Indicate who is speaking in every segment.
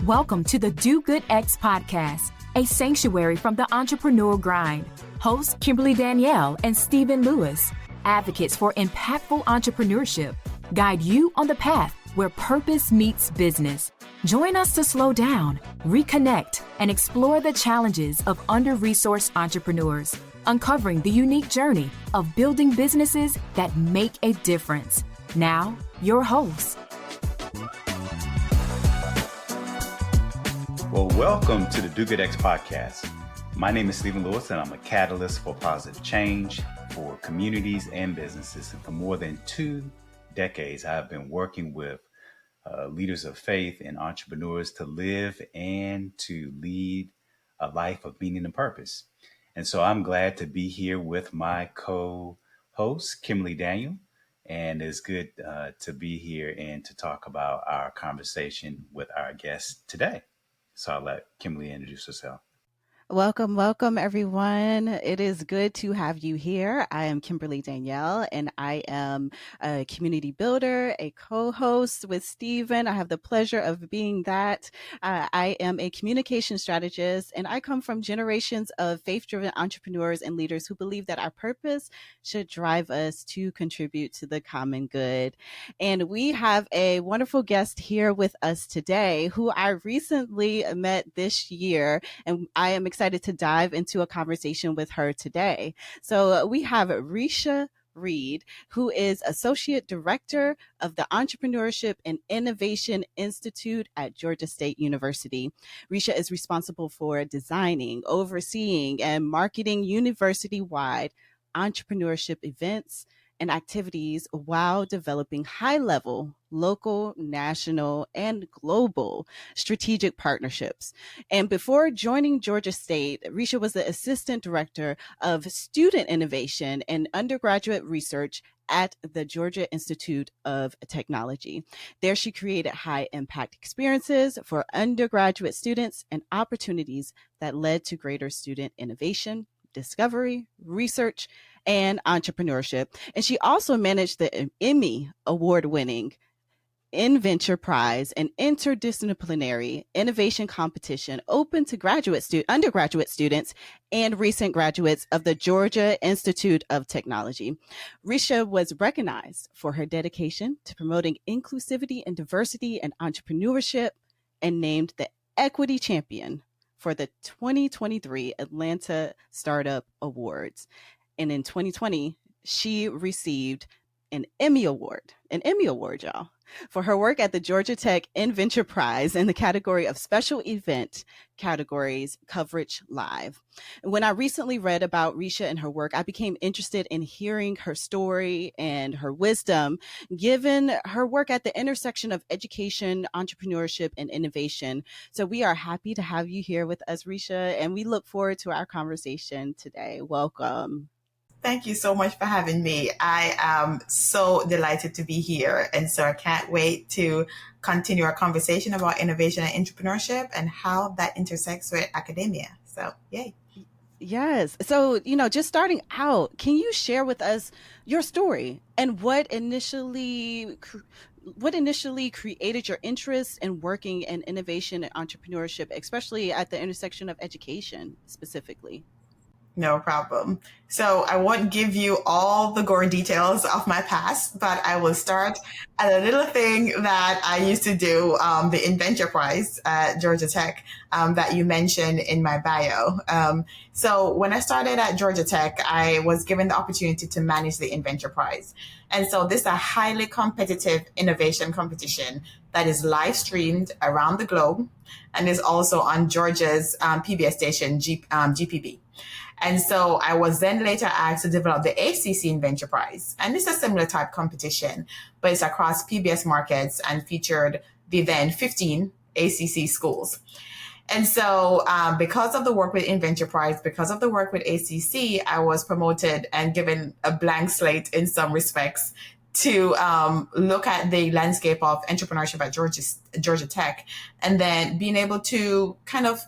Speaker 1: Welcome to the Do Good X podcast, a sanctuary from the entrepreneurial grind. Hosts Kimberly Danielle and Stephen Lewis, advocates for impactful entrepreneurship, guide you on the path where purpose meets business. Join us to slow down, reconnect, and explore the challenges of under-resourced entrepreneurs, uncovering the unique journey of building businesses that make a difference. Now, your hosts.
Speaker 2: Well, welcome to the Do Good X podcast. My name is Stephen Lewis, and I'm a catalyst for positive change for communities and businesses. And for more than 2 decades, I've been working with leaders of faith and entrepreneurs to live and to lead a life of meaning and purpose. And so I'm glad to be here with my co-host, Kimberly Danielle. And it's good to be here and to talk about our conversation with our guest today. So I'll let Kimberly introduce herself.
Speaker 3: Welcome, everyone. It is good to have you here. I am Kimberly Danielle, and I am a community builder, a co-host with Stephen. I have the pleasure of being that. I am a communication strategist, and I come from generations of faith-driven entrepreneurs and leaders who believe that our purpose should drive us to contribute to the common good. And we have a wonderful guest here with us today who I recently met this year, and I am excited to dive into a conversation with her today. So we have Recha Reid, who is Associate Director of the Entrepreneurship and Innovation Institute at Georgia State University. Recha is responsible for designing, overseeing, and marketing university-wide entrepreneurship events and activities while developing high-level, local, national, and global strategic partnerships. And before joining Georgia State, Recha was the Assistant Director of Student Innovation and Undergraduate Research at the Georgia Institute of Technology. There, she created high-impact experiences for undergraduate students and opportunities that led to greater student innovation, discovery, research, and entrepreneurship. And she also managed the Emmy award-winning Invention Prize, an interdisciplinary innovation competition open to undergraduate students and recent graduates of the Georgia Institute of Technology. Recha was recognized for her dedication to promoting inclusivity and diversity and entrepreneurship and named the Equity Champion for the 2023 Atlanta Startup Awards. And in 2020, she received an Emmy Award, y'all, for her work at the Georgia Tech Invention Prize in the category of special event categories coverage live. When I recently read about Recha and her work, I became interested in hearing her story and her wisdom, given her work at the intersection of education, entrepreneurship, and innovation. So we are happy to have you here with us, Recha, and we look forward to our conversation today. Welcome.
Speaker 4: Thank you so much for having me. I am so delighted to be here. And so I can't wait to continue our conversation about innovation and entrepreneurship and how that intersects with academia. So, yay.
Speaker 3: Yes. So, just starting out, can you share with us your story and what initially created your interest in working in innovation and entrepreneurship, especially at the intersection of education specifically?
Speaker 4: No problem. So I won't give you all the gory details of my past, but I will start at a little thing that I used to do, the Invention Prize at Georgia Tech that you mentioned in my bio. So when I started at Georgia Tech, I was given the opportunity to manage the Invention Prize. And so this is a highly competitive innovation competition that is live streamed around the globe and is also on Georgia's PBS station, GPB. And so I was then later asked to develop the ACC Invention Prize. And it's a similar type competition, but it's across PBS markets and featured the then 15 ACC schools. And so because of the work with Invention Prize, because of the work with ACC, I was promoted and given a blank slate in some respects to look at the landscape of entrepreneurship at Georgia Tech, and then being able to kind of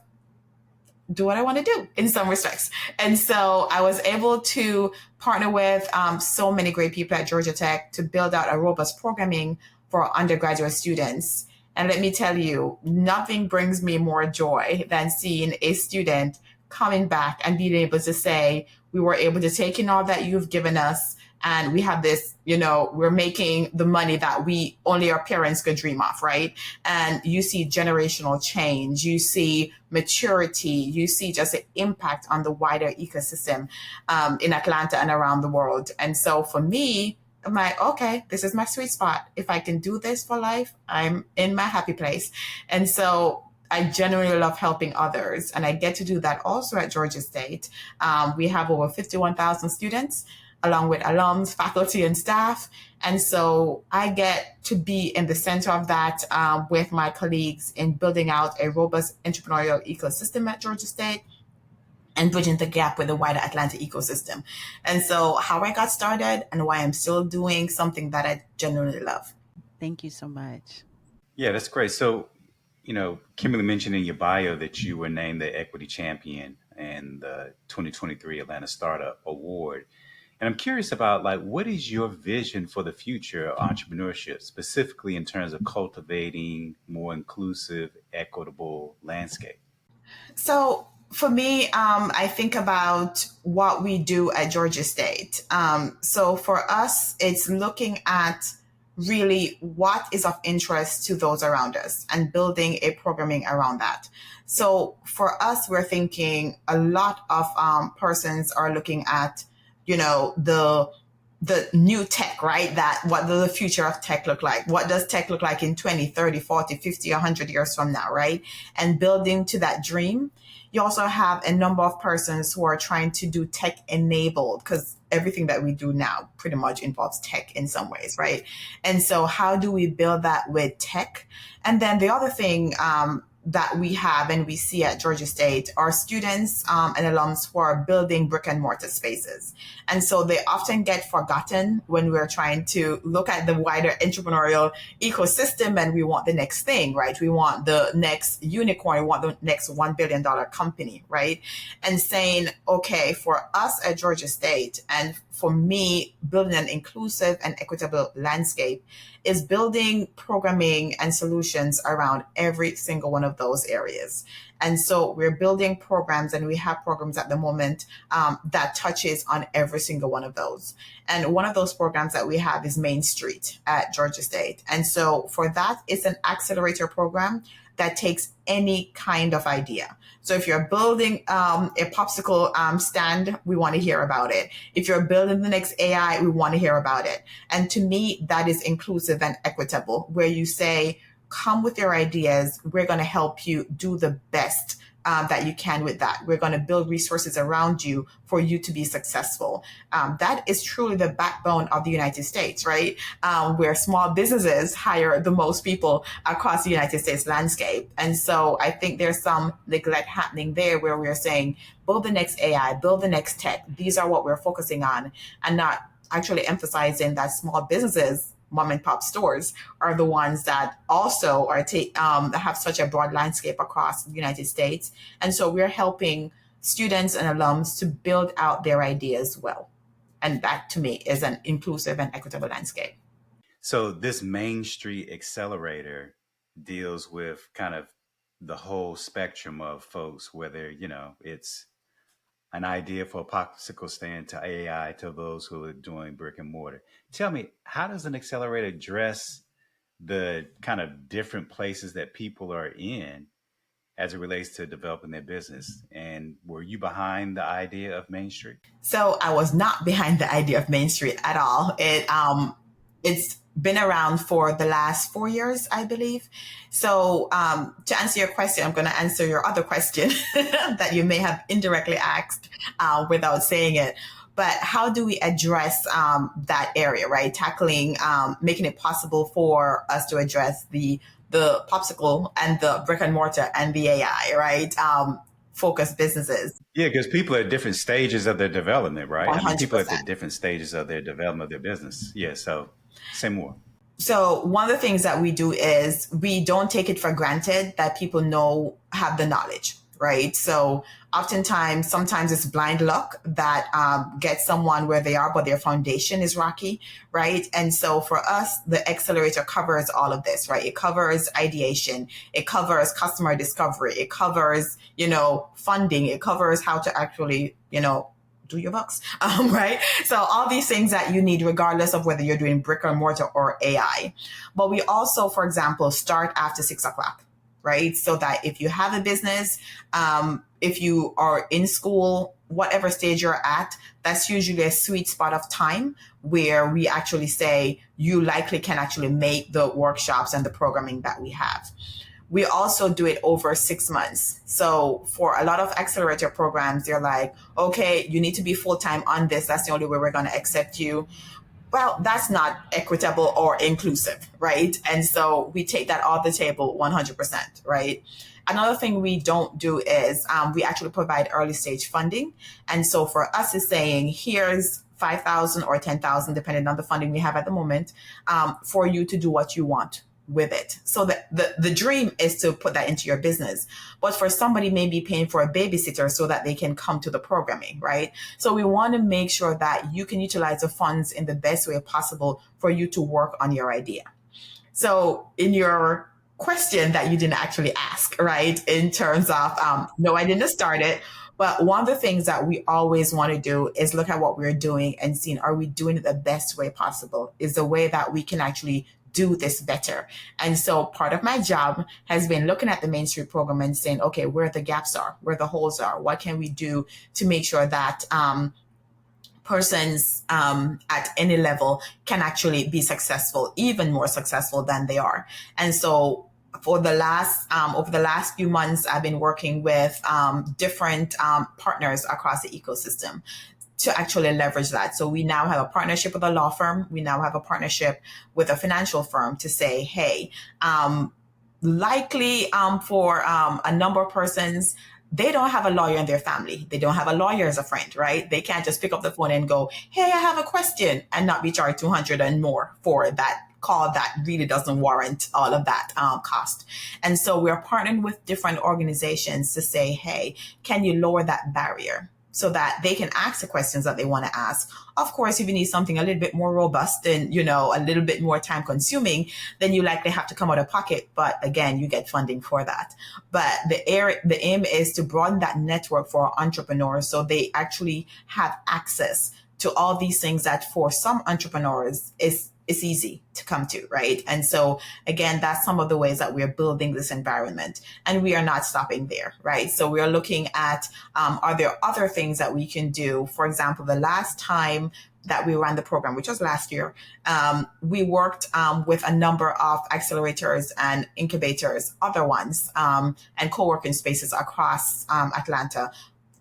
Speaker 4: do what I want to do in some respects. And so I was able to partner with so many great people at Georgia Tech to build out a robust programming for undergraduate students. And let me tell you, nothing brings me more joy than seeing a student coming back and being able to say, we were able to take in all that you've given us. And we have this, we're making the money that we only our parents could dream of, right? And you see generational change, you see maturity, you see just the impact on the wider ecosystem in Atlanta and around the world. And so for me, I'm like, okay, this is my sweet spot. If I can do this for life, I'm in my happy place. And so I genuinely love helping others. And I get to do that also at Georgia State. We have over 51,000 students, along with alums, faculty, and staff. And so I get to be in the center of that with my colleagues in building out a robust entrepreneurial ecosystem at Georgia State and bridging the gap with the wider Atlanta ecosystem. And so how I got started and why I'm still doing something that I genuinely love.
Speaker 3: Thank you so much.
Speaker 2: Yeah, that's great. So, Kimberly mentioned in your bio that you were named the Equity Champion in the 2023 Atlanta Startup Award. And I'm curious about what is your vision for the future of entrepreneurship, specifically in terms of cultivating more inclusive, equitable landscape?
Speaker 4: So for me, I think about what we do at Georgia State. So for us, it's looking at really what is of interest to those around us and building a programming around that. So for us, we're thinking a lot of persons are looking at, the new tech, right? What does the future of tech look like? What does tech look like in 20, 30, 40, 50, 100 years from now, right? And building to that dream. You also have a number of persons who are trying to do tech enabled, because everything that we do now pretty much involves tech in some ways, right? And so how do we build that with tech? And then the other thing that we have and we see at Georgia State are students and alums who are building brick and mortar spaces. And so they often get forgotten when we're trying to look at the wider entrepreneurial ecosystem and we want the next thing, right? We want the next unicorn, we want the next $1 billion company, right? And saying, okay, for us at Georgia State and for me, building an inclusive and equitable landscape is building programming and solutions around every single one of those areas. And so we're building programs and we have programs at the moment that touches on every single one of those. And one of those programs that we have is Main Street at Georgia State. And so for that, it's an accelerator program that takes any kind of idea. So if you're building a popsicle stand, we want to hear about it. If you're building the next AI, we want to hear about it. And to me, that is inclusive and equitable, where you say, come with your ideas. We're going to help you do the best that you can with that. We're going to build resources around you for you to be successful. That is truly the backbone of the United States, right? Where small businesses hire the most people across the United States landscape. And so I think there's some neglect happening there where we're saying, build the next AI, build the next tech. These are what we're focusing on, and not actually emphasizing that small businesses, mom and pop stores, are the ones that also are have such a broad landscape across the United States. And so we're helping students and alums to build out their ideas well. And that to me is an inclusive and equitable landscape.
Speaker 2: So this Main Street Accelerator deals with kind of the whole spectrum of folks, whether, it's an idea for a popsicle stand to AI to those who are doing brick and mortar. Tell me, how does an accelerator address the kind of different places that people are in as it relates to developing their business? And were you behind the idea of Main Street?
Speaker 4: So I was not behind the idea of Main Street at all. It's been around for the last 4 years, I believe. So to answer your question, I'm going to answer your other question that you may have indirectly asked without saying it. But how do we address that area, right? Tackling, making it possible for us to address the popsicle and the brick and mortar and the AI, right? Focused businesses.
Speaker 2: Yeah, because people are at different stages of their development, right?
Speaker 4: 100%.
Speaker 2: I mean, people are at different stages of their development of their business. Yeah, so say more.
Speaker 4: So one of the things that we do is we don't take it for granted that people have the knowledge, right? So oftentimes, sometimes it's blind luck that gets someone where they are, but their foundation is rocky, right? And so for us, the accelerator covers all of this, right? It covers ideation, it covers customer discovery, it covers, funding, it covers how to actually, do your books, right? So all these things that you need, regardless of whether you're doing brick or mortar or AI. But we also, for example, start after 6 o'clock, right? So that if you have a business, if you are in school, whatever stage you're at, that's usually a sweet spot of time where we actually say you likely can actually make the workshops and the programming that we have. We also do it over 6 months. So for a lot of accelerator programs, they're like, okay, you need to be full-time on this. That's the only way we're going to accept you. Well, that's not equitable or inclusive, right? And so we take that off the table 100%, right? Another thing we don't do is we actually provide early stage funding. And so for us, it's saying, here's 5,000 or 10,000, depending on the funding we have at the moment, for you to do what you want with it. So the dream is to put that into your business. But for somebody maybe paying for a babysitter so that they can come to the programming, right? So we want to make sure that you can utilize the funds in the best way possible for you to work on your idea. So in your question that you didn't actually ask, right? In terms of, no, I didn't start it. But one of the things that we always want to do is look at what we're doing and seeing, are we doing it the best way possible? Is the way that we can actually do this better. And so part of my job has been looking at the Main Street program and saying, okay, where the gaps are, where the holes are, what can we do to make sure that persons at any level can actually be successful, even more successful than they are. And so for the last over the last few months, I've been working with different partners across the ecosystem to actually leverage that. So we now have a partnership with a law firm. We now have a partnership with a financial firm to say, hey, likely for a number of persons, they don't have a lawyer in their family. They don't have a lawyer as a friend, right? They can't just pick up the phone and go, hey, I have a question, and not be charged $200 and more for that call that really doesn't warrant all of that cost. And so we're partnering with different organizations to say, hey, can you lower that barrier so that they can ask the questions that they want to ask? Of course, if you need something a little bit more robust and, a little bit more time consuming, then you likely have to come out of pocket. But again, you get funding for that. But the aim is to broaden that network for entrepreneurs so they actually have access to all these things that for some entrepreneurs it's easy to come to, right? And so again, that's some of the ways that we're building this environment, and we are not stopping there, right? So we're looking at, are there other things that we can do? For example, the last time that we ran the program, which was last year, we worked with a number of accelerators and incubators, other ones, and co-working spaces across Atlanta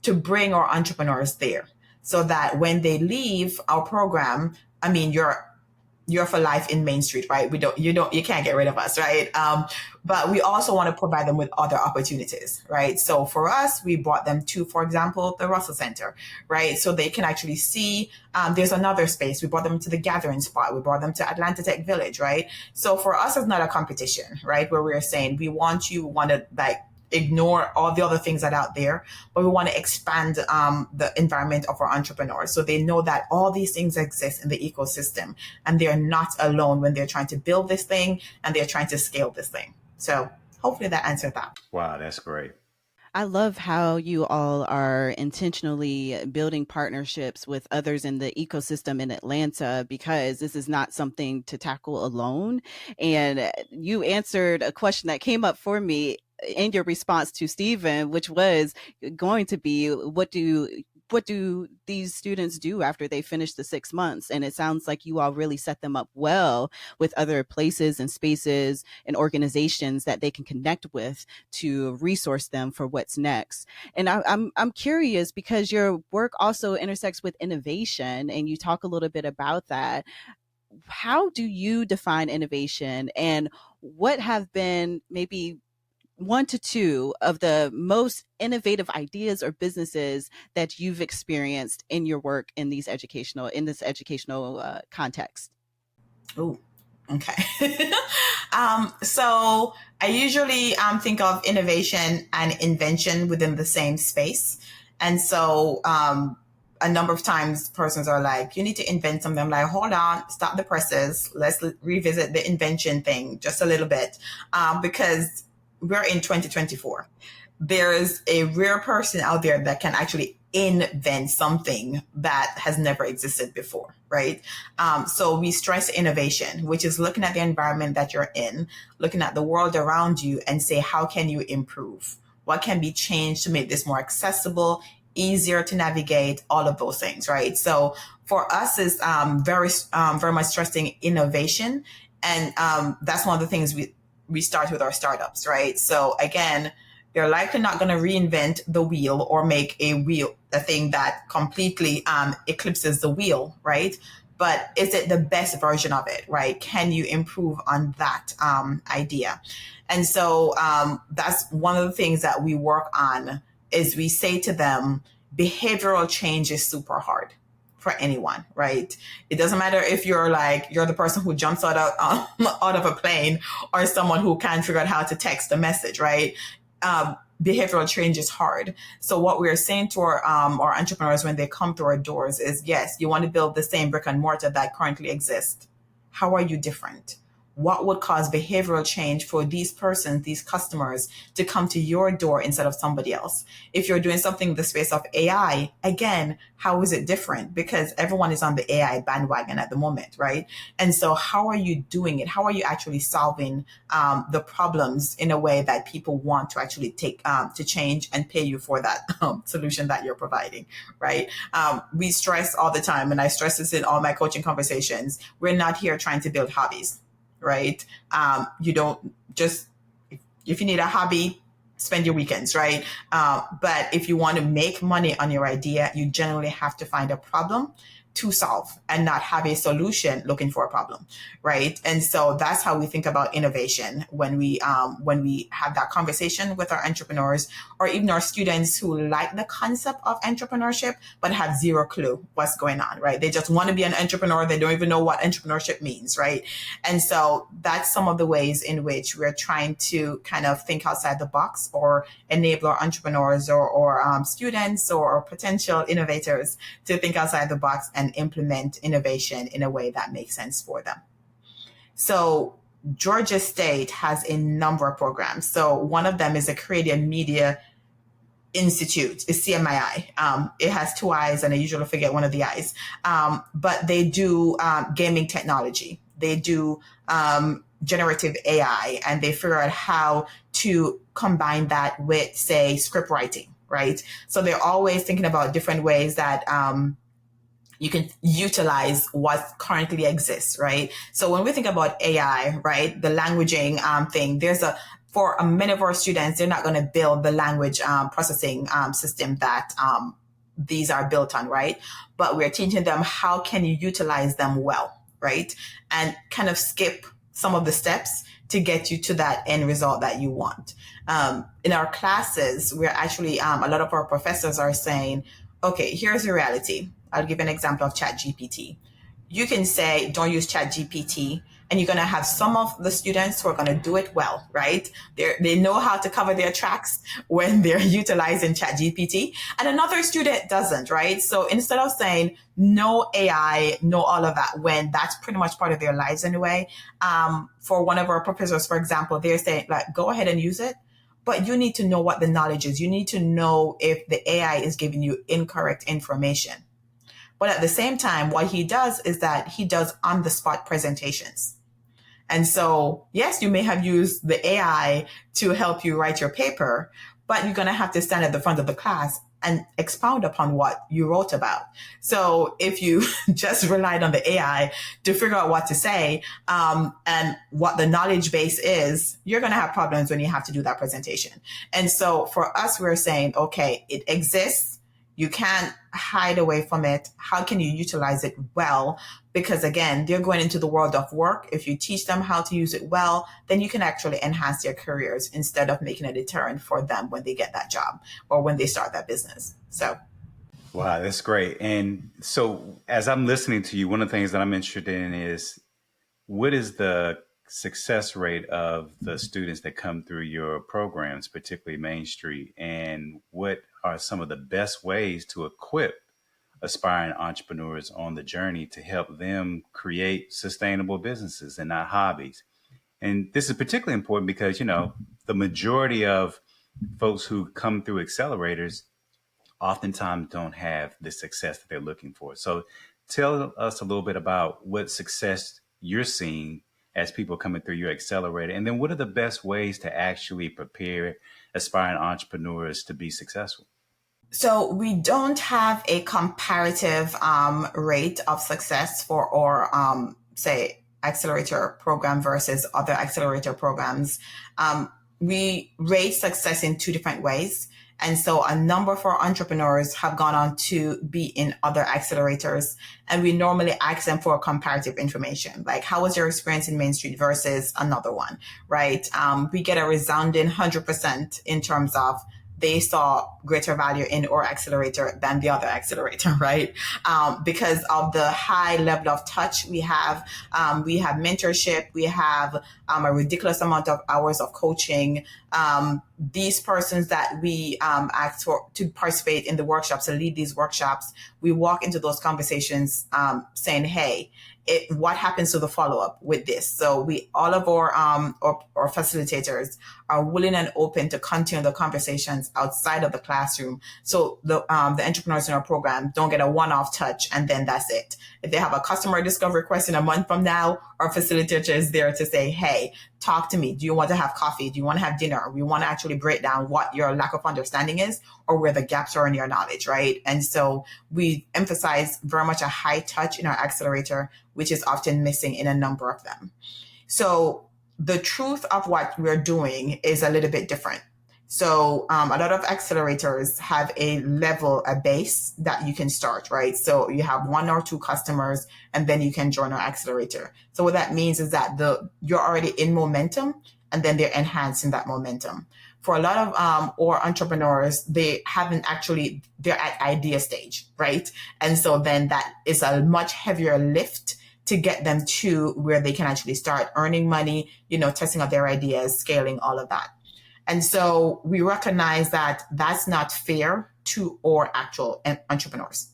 Speaker 4: to bring our entrepreneurs there so that when they leave our program, I mean, you're for life in Main Street, right? You can't get rid of us, right? But we also want to provide them with other opportunities, right? So for us, we brought them to, for example, the Russell Center, right? So they can actually see, there's another space. We brought them to the Gathering Spot. We brought them to Atlanta Tech Village, right? So for us, it's not a competition, right? Where we're saying, we want to ignore all the other things that are out there, but we want to expand the environment of our entrepreneurs so they know that all these things exist in the ecosystem and they're not alone when they're trying to build this thing and they're trying to scale this thing. So hopefully that answered that.
Speaker 2: Wow, that's great.
Speaker 3: I love how you all are intentionally building partnerships with others in the ecosystem in Atlanta, because this is not something to tackle alone. And you answered a question that came up for me in your response to Stephen, which was going to be, what do these students do after they finish the 6 months? And it sounds like you all really set them up well with other places and spaces and organizations that they can connect with to resource them for what's next. And I'm curious, because your work also intersects with innovation, and you talk a little bit about that. How do you define innovation, and what have been maybe 1 to 2 of the most innovative ideas or businesses that you've experienced in your work in this educational context?
Speaker 4: Oh, Okay. So I usually think of innovation and invention within the same space. And so a number of times persons are like, you need to invent something. I'm like, hold on, stop the presses. Let's revisit the invention thing just a little bit, because we're in 2024. There's a rare person out there that can actually invent something that has never existed before, right? So we stress innovation, which is looking at the environment that you're in, looking at the world around you and say, how can you improve? What can be changed to make this more accessible, easier to navigate, all of those things, right? So for us is very much stressing innovation. And that's one of the things we start with our startups, right? So again, they're likely not going to reinvent the wheel or make a thing that completely eclipses the wheel, right? But is it the best version of it, right? Can you improve on that idea? And so that's one of the things that we work on is we say to them, behavioral change is super hard for anyone, right? It doesn't matter if you're the person who jumps out of a plane or someone who can't figure out how to text a message, right? Behavioral change is hard. So what we're saying to our entrepreneurs when they come through our doors is, yes, you want to build the same brick and mortar that currently exists. How are you different? What would cause behavioral change for these persons, these customers, to come to your door instead of somebody else? If you're doing something in the space of AI, again, how is it different? Because everyone is on the AI bandwagon at the moment, right? And so how are you doing it? How are you actually solving the problems in a way that people want to actually take to change and pay you for that solution that you're providing, right? We stress all the time, and I stress this in all my coaching conversations, we're not here trying to build hobbies. Right? You don't just, if you need a hobby, spend your weekends, right? But if you want to make money on your idea, you generally have to find a problem to solve and not have a solution looking for a problem, right? And so that's how we think about innovation when we have that conversation with our entrepreneurs or even our students who like the concept of entrepreneurship but have zero clue what's going on, right? They just want to be an entrepreneur. They don't even know what entrepreneurship means, right? And so that's some of the ways in which we're trying to kind of think outside the box or enable our entrepreneurs or students or potential innovators to think outside the box and implement innovation in a way that makes sense for them. So Georgia State has a number of programs. So one of them is a Creative Media Institute, is CMII. It has two eyes and I usually forget one of the eyes. But they do gaming technology. They do generative AI, and they figure out how to combine that with, say, script writing, right? So they're always thinking about different ways that you can utilize what currently exists, right? So when we think about AI, right, the languaging thing, for many of our students, they're not going to build the language processing system that these are built on, right? But we're teaching them how can you utilize them well, right? And kind of skip some of the steps to get you to that end result that you want. In our classes, we're actually, a lot of our professors are saying, okay, here's the reality. I'll give an example of ChatGPT. You can say, don't use ChatGPT, and you're going to have some of the students who are going to do it well, right? They know how to cover their tracks when they're utilizing ChatGPT, and another student doesn't, right? So instead of saying no AI, no all of that, when that's pretty much part of their lives anyway, for one of our professors, for example, they're saying, like, go ahead and use it, but you need to know what the knowledge is. You need to know if the AI is giving you incorrect information. But at the same time, what he does is that he does on-the-spot presentations. And so, yes, you may have used the AI to help you write your paper, but you're going to have to stand at the front of the class and expound upon what you wrote about. So if you just relied on the AI to figure out what to say and what the knowledge base is, you're going to have problems when you have to do that presentation. And so for us, we're saying, okay, it exists. You can't hide away from it. How can you utilize it well? Because again, they're going into the world of work. If you teach them how to use it well, then you can actually enhance their careers instead of making a deterrent for them when they get that job or when they start that business. So.
Speaker 2: Wow, that's great. And so as I'm listening to you, one of the things that I'm interested in is what is the success rate of the students that come through your programs, particularly Main Street, and what are some of the best ways to equip aspiring entrepreneurs on the journey to help them create sustainable businesses and not hobbies? And this is particularly important because, the majority of folks who come through accelerators oftentimes don't have the success that they're looking for. So tell us a little bit about what success you're seeing as people coming through your accelerator. And then what are the best ways to actually prepare aspiring entrepreneurs to be successful?
Speaker 4: So we don't have a comparative rate of success for our, say, accelerator program versus other accelerator programs. We rate success in two different ways. And so a number of our entrepreneurs have gone on to be in other accelerators. And we normally ask them for comparative information, like how was your experience in Main Street versus another one, right? We get a resounding 100% in terms of they saw greater value in our accelerator than the other accelerator, right? Because of the high level of touch we have mentorship, we have a ridiculous amount of hours of coaching. These persons that we ask for to participate in the workshops and lead these workshops, we walk into those conversations saying, hey, what happens to the follow-up with this? So all of our facilitators are willing and open to continue the conversations outside of the classroom. So the entrepreneurs in our program don't get a one-off touch and then that's it. If they have a customer discovery question a month from now, our facilitator is there to say, hey, talk to me. Do you want to have coffee? Do you want to have dinner? We want to actually break down what your lack of understanding is or where the gaps are in your knowledge, right? And so we emphasize very much a high touch in our accelerator, which is often missing in a number of them. So the truth of what we're doing is a little bit different. So a lot of accelerators have a base that you can start, right? So you have one or two customers and then you can join our accelerator. So what that means is that you're already in momentum and then they're enhancing that momentum. For a lot of our entrepreneurs, they're at idea stage, right? And so then that is a much heavier lift to get them to where they can actually start earning money, testing out their ideas, scaling, all of that. And so we recognize that that's not fair to our actual entrepreneurs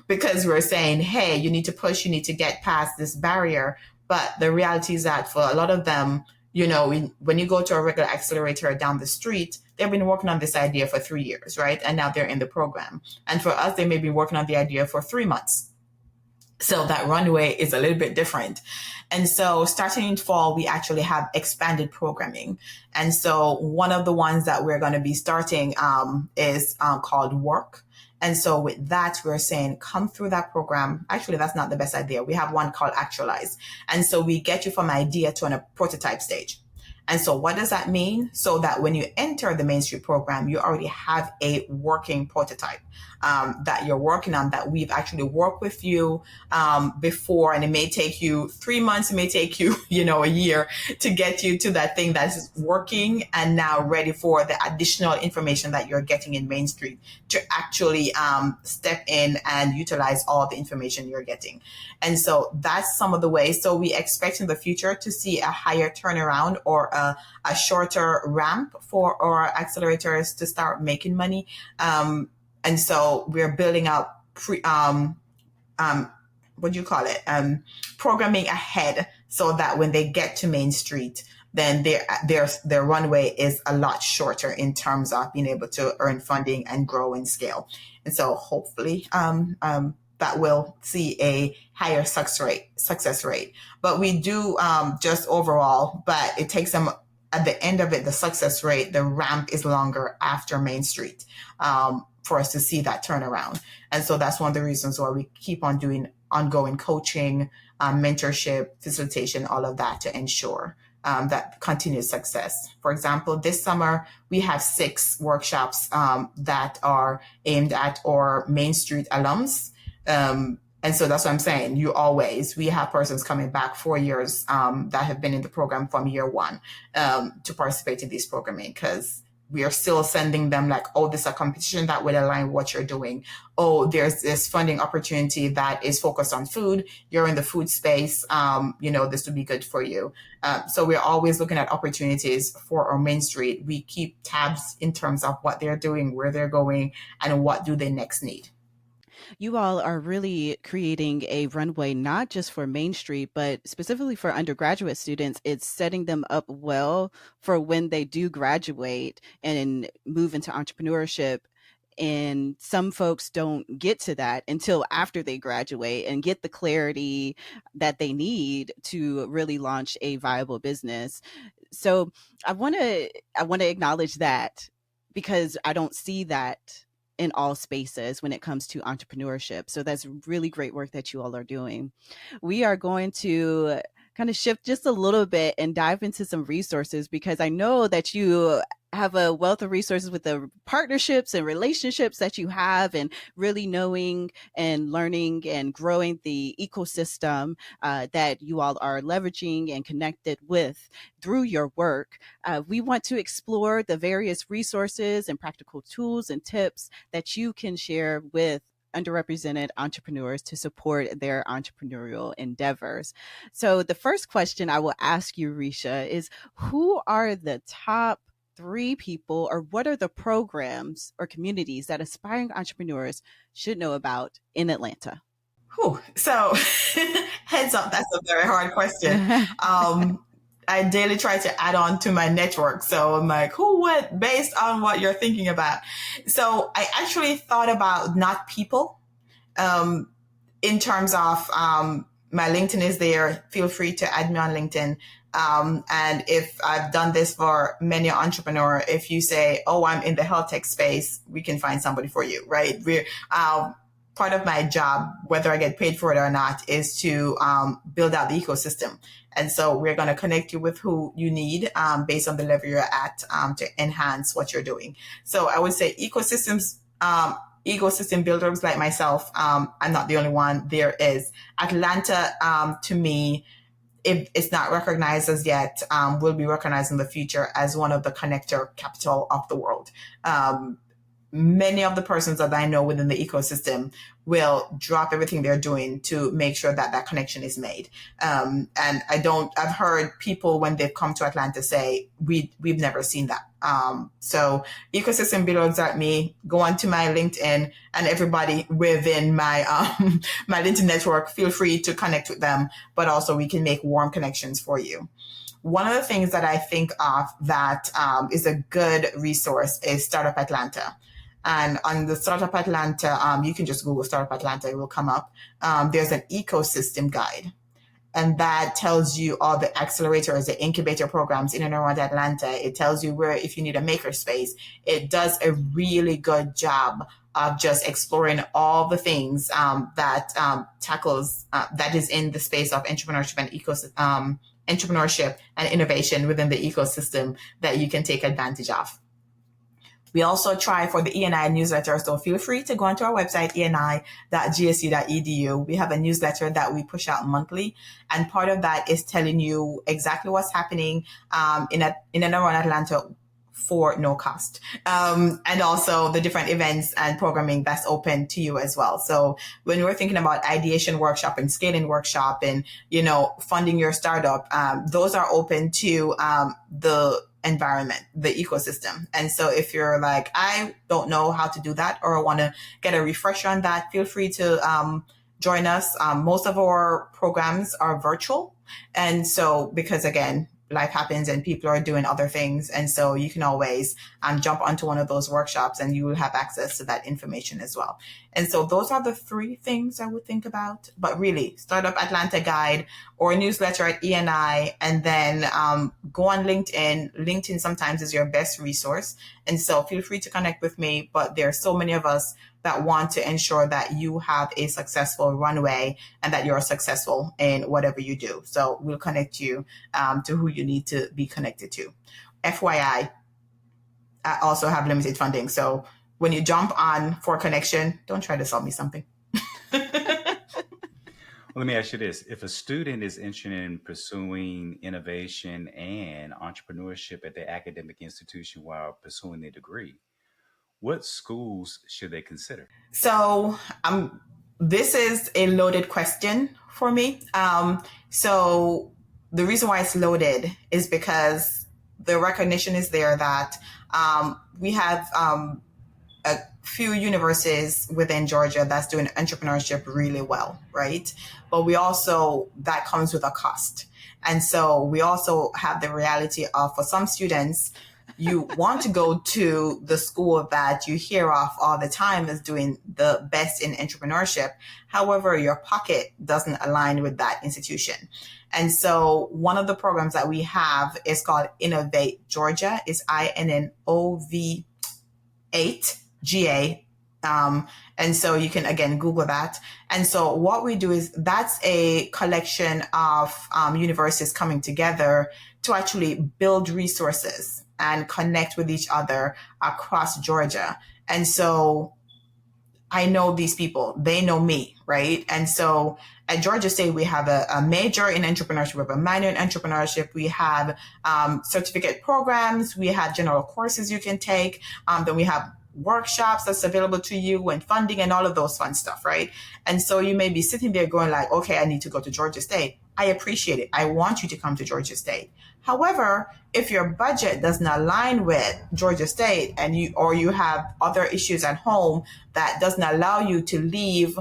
Speaker 4: because we're saying, hey, you need to push, you need to get past this barrier. But the reality is that for a lot of them, when you go to a regular accelerator down the street, they've been working on this idea for 3 years, right? And now they're in the program. And for us, they may be working on the idea for 3 months. So that runway is a little bit different. And so starting in fall, we actually have expanded programming. And so one of the ones that we're going to be starting is called Work. And so with that, we're saying, come through that program. Actually, that's not the best idea. We have one called Actualize. And so we get you from idea to a prototype stage. And so what does that mean? So that when you enter the Main Street program, you already have a working prototype that you're working on, that we've actually worked with you before. And it may take you 3 months, it may take you, a year to get you to that thing that's working and now ready for the additional information that you're getting in Main Street to actually step in and utilize all the information you're getting. And so that's some of the ways. So we expect in the future to see a higher turnaround or a shorter ramp for our accelerators to start making money. And so we're building up programming ahead so that when they get to Main Street, then their runway is a lot shorter in terms of being able to earn funding and grow and scale. And so hopefully that will see a higher success rate. But we do just overall, but it takes them at the end of it, the success rate, the ramp is longer after Main Street for us to see that turnaround. And so that's one of the reasons why we keep on doing ongoing coaching, mentorship, facilitation, all of that to ensure that continued success. For example, this summer, we have 6 workshops that are aimed at our Main Street alums. And so that's what I'm saying. We have persons coming back 4 years that have been in the program from year 1 to participate in this programming because we are still sending them like, oh, this is a competition that will align with what you're doing. Oh, there's this funding opportunity that is focused on food. You're in the food space. This would be good for you. So we're always looking at opportunities for our Main Street. We keep tabs in terms of what they're doing, where they're going, and what do they next need.
Speaker 3: You all are really creating a runway, not just for Main Street, but specifically for undergraduate students. It's setting them up well for when they do graduate and move into entrepreneurship. And some folks don't get to that until after they graduate and get the clarity that they need to really launch a viable business. So I want to acknowledge that, because I don't see that in all spaces when it comes to entrepreneurship. So that's really great work that you all are doing. We are going to kind of shift just a little bit and dive into some resources, because I know that you have a wealth of resources with the partnerships and relationships that you have, and really knowing and learning and growing the ecosystem that you all are leveraging and connected with through your work. We want to explore the various resources and practical tools and tips that you can share with underrepresented entrepreneurs to support their entrepreneurial endeavors. So the first question I will ask you, Recha, is who are the top 3 people, or what are the programs or communities that aspiring entrepreneurs should know about in Atlanta?
Speaker 4: So heads up, that's a very hard question. I daily try to add on to my network. So I'm like, who, what, based on what you're thinking about. So I actually thought about not people, in terms of, my LinkedIn is there. Feel free to add me on LinkedIn. And if I've done this for many entrepreneurs, if you say, oh, I'm in the health tech space, we can find somebody for you, right? Part of my job, whether I get paid for it or not, is to build out the ecosystem. And so we're going to connect you with who you need based on the level you're at to enhance what you're doing. So I would say ecosystem builders like myself. I'm not the only one. There is Atlanta, to me, if it's not recognized as yet, will be recognized in the future as one of the connector capital of the world. Many of the persons that I know within the ecosystem will drop everything they're doing to make sure that that connection is made. And I've heard people when they've come to Atlanta say, we've never seen that. So ecosystem builders like me, go onto my LinkedIn, and everybody within my, my LinkedIn network, feel free to connect with them, but also we can make warm connections for you. One of the things that I think of that is a good resource is Startup Atlanta. And on the Startup Atlanta, you can just Google Startup Atlanta, it will come up. There's an ecosystem guide. And that tells you all the accelerators, the incubator programs in and around Atlanta. It tells you where, if you need a makerspace, it does a really good job of just exploring all the things that tackles, that is in the space of entrepreneurship and entrepreneurship and innovation within the ecosystem that you can take advantage of. We also try for the E&I newsletter, so feel free to go onto our website, eni.gsu.edu. We have a newsletter that we push out monthly, and part of that is telling you exactly what's happening in and around Atlanta for no cost, and also the different events and programming that's open to you as well. So when we're thinking about ideation workshop and scaling workshop and, funding your startup, those are open to the environment, the ecosystem. And so if you're like, I don't know how to do that, or I want to get a refresher on that, feel free to join us. Most of our programs are virtual. And so, because again, life happens and people are doing other things. And so you can always jump onto one of those workshops and you will have access to that information as well. And so those are the 3 things I would think about. But really, Startup Atlanta Guide or newsletter at ENI, and then go on LinkedIn. LinkedIn sometimes is your best resource. And so feel free to connect with me. But there are so many of us that want to ensure that you have a successful runway and that you're successful in whatever you do. So we'll connect you to who you need to be connected to. FYI, I also have limited funding. So when you jump on for connection, don't try to sell me something.
Speaker 2: Let me ask you this. If a student is interested in pursuing innovation and entrepreneurship at their academic institution while pursuing their degree, what schools should they consider?
Speaker 4: So this is a loaded question for me. So the reason why it's loaded is because the recognition is there that we have a few universities within Georgia that's doing entrepreneurship really well, right? But we also, that comes with a cost. And so we also have the reality of, for some students, you want to go to the school that you hear of all the time as doing the best in entrepreneurship. However, your pocket doesn't align with that institution. And so one of the programs that we have is called Innov8GA. It's INNOV8GA. And so you can, again, Google that. And so what we do is that's a collection of universities coming together to actually build resources and connect with each other across Georgia. And so I know these people, they know me, right? And so at Georgia State, we have a major in entrepreneurship, we have a minor in entrepreneurship, we have certificate programs, we have general courses you can take, then we have workshops that's available to you and funding and all of those fun stuff, right? And so you may be sitting there going like, okay, I need to go to Georgia State. I appreciate it. I want you to come to Georgia State. However, if your budget doesn't align with Georgia State and you have other issues at home that doesn't allow you to leave,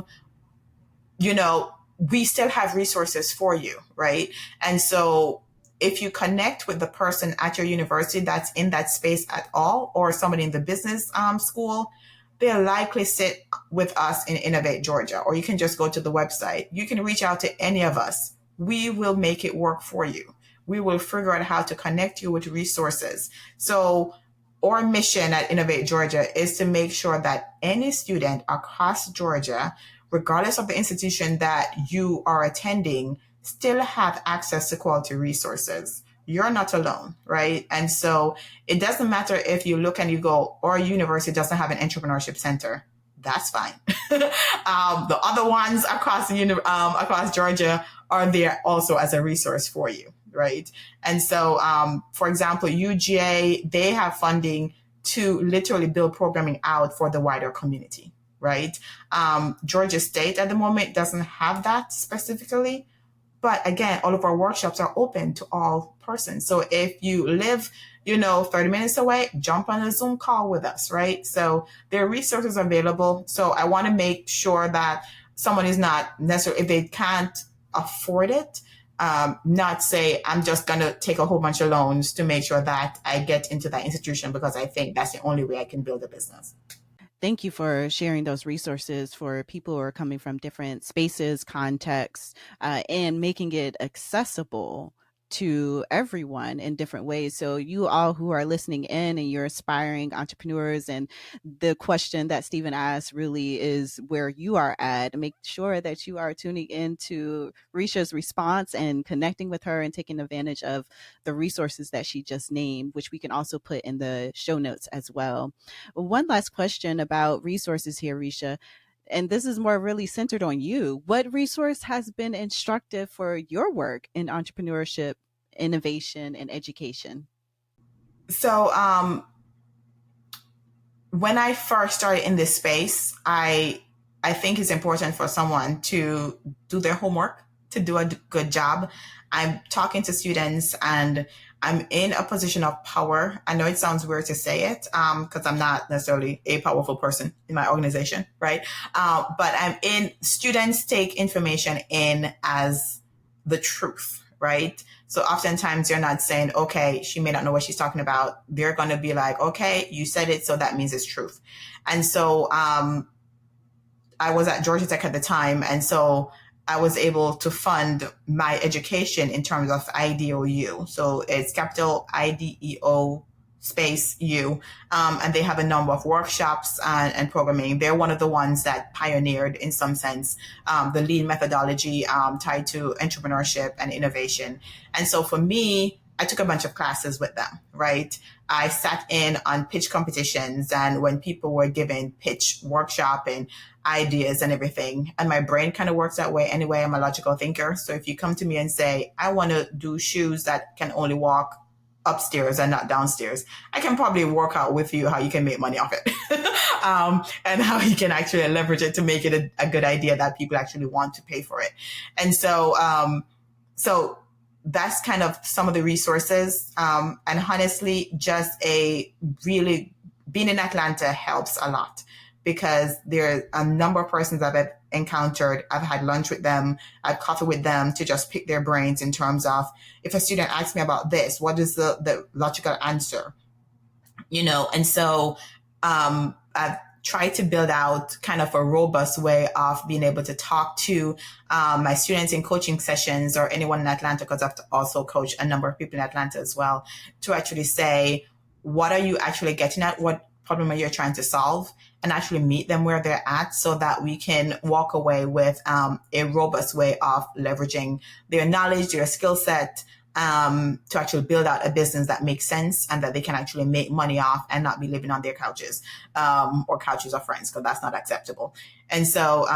Speaker 4: we still have resources for you, right? And so if you connect with the person at your university that's in that space at all, or somebody in the business school, they'll likely sit with us in Innovate Georgia, or you can just go to the website. You can reach out to any of us. We will make it work for you. We will figure out how to connect you with resources. So our mission at Innovate Georgia is to make sure that any student across Georgia, regardless of the institution that you are attending, still have access to quality resources. You're not alone, right? And so it doesn't matter if you look and you go, our university doesn't have an entrepreneurship center. That's fine. The other ones across Georgia are there also as a resource for you, right? And so, for example, UGA, they have funding to literally build programming out for the wider community, right? Georgia State at the moment doesn't have that specifically. But again, all of our workshops are open to all persons. So if you live, 30 minutes away, jump on a Zoom call with us, right? So there are resources available. So I want to make sure that someone is not necessarily, if they can't afford it, not say, I'm just going to take a whole bunch of loans to make sure that I get into that institution because I think that's the only way I can build a business.
Speaker 3: Thank you for sharing those resources for people who are coming from different spaces, contexts, and making it accessible to everyone in different ways. So you all who are listening in and you're aspiring entrepreneurs, and the question that Stephen asked really is where you are at. Make sure that you are tuning into Recha's response and connecting with her and taking advantage of the resources that she just named, which we can also put in the show notes as well. One last question about resources here, Recha, and this is more really centered on you. What resource has been instructive for your work in entrepreneurship, innovation, and education?
Speaker 4: So when I first started in this space, I think it's important for someone to do their homework, to do a good job. I'm talking to students and I'm in a position of power. I know it sounds weird to say it because I'm not necessarily a powerful person in my organization, right? But students take information in as the truth, right? So oftentimes you're not saying, okay, she may not know what she's talking about. They're going to be like, okay, you said it, so that means it's truth. And so I was at Georgia Tech at the time. And so I was able to fund my education in terms of IDEO. So it's capital IDEO space U. And they have a number of workshops and programming. They're one of the ones that pioneered, in some sense, the lean methodology tied to entrepreneurship and innovation. And so for me, I took a bunch of classes with them, right? I sat in on pitch competitions, and when people were given pitch workshop, and ideas and everything. And my brain kind of works that way anyway. I'm a logical thinker. So if you come to me and say, I want to do shoes that can only walk upstairs and not downstairs, I can probably work out with you how you can make money off it. And how you can actually leverage it to make it a good idea that people actually want to pay for it. And so, so that's kind of some of the resources. And honestly, just being in Atlanta helps a lot, because there are a number of persons that I've encountered. I've had lunch with them, I've coffee with them to just pick their brains in terms of, if a student asks me about this, what is the logical answer? And so I've tried to build out kind of a robust way of being able to talk to my students in coaching sessions, or anyone in Atlanta, because I've also coached a number of people in Atlanta as well, to actually say, what are you actually getting at? What problem are you trying to solve? And actually meet them where they're at, so that we can walk away with a robust way of leveraging their knowledge, their skill set, to actually build out a business that makes sense and that they can actually make money off, and not be living on their couches or couches of friends, because that's not acceptable. And so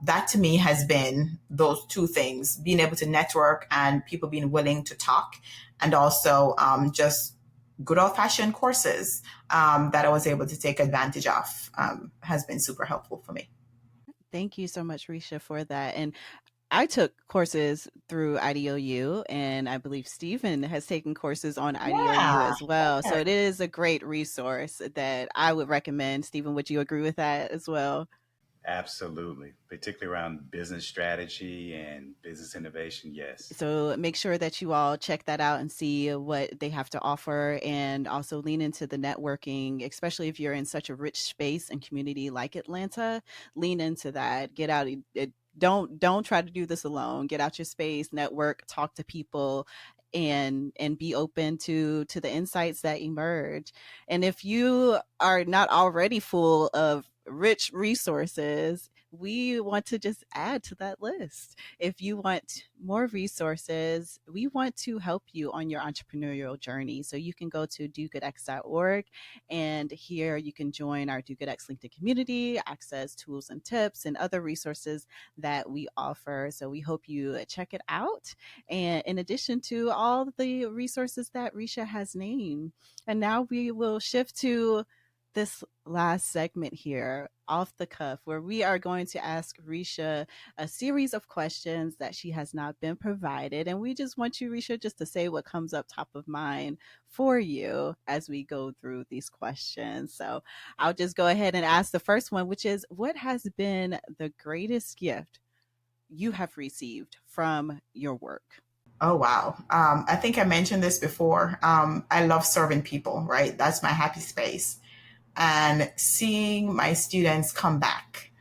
Speaker 4: that to me has been those two things: being able to network and people being willing to talk, and also just good old-fashioned courses that I was able to take advantage of has been super helpful for me.
Speaker 3: Thank you so much, Recha, for that. And I took courses through IDOU, and I believe Stephen has taken courses on IDOU as well. So it is a great resource that I would recommend. Stephen, would you agree with that as well?
Speaker 2: Absolutely. Particularly around business strategy and business innovation. Yes.
Speaker 3: So make sure that you all check that out and see what they have to offer, and also lean into the networking, especially if you're in such a rich space and community like Atlanta. Lean into that. Get out. Don't try to do this alone. Get out your space, network, talk to people, and be open to the insights that emerge. And if you are not already full of rich resources, we want to just add to that list. If you want more resources, we want to help you on your entrepreneurial journey. So you can go to dogoodx.org, and here you can join our Do Good X LinkedIn community, access tools and tips and other resources that we offer. So we hope you check it out. And in addition to all the resources that Recha has named. And now we will shift to this last segment here, off the cuff, where we are going to ask Recha a series of questions that she has not been provided. And we just want you, Recha, just to say what comes up top of mind for you as we go through these questions. So I'll just go ahead and ask the first one, which is, what has been the greatest gift you have received from your work?
Speaker 4: Oh, wow. I think I mentioned this before. I love serving people, right? That's my happy space. And seeing my students come back,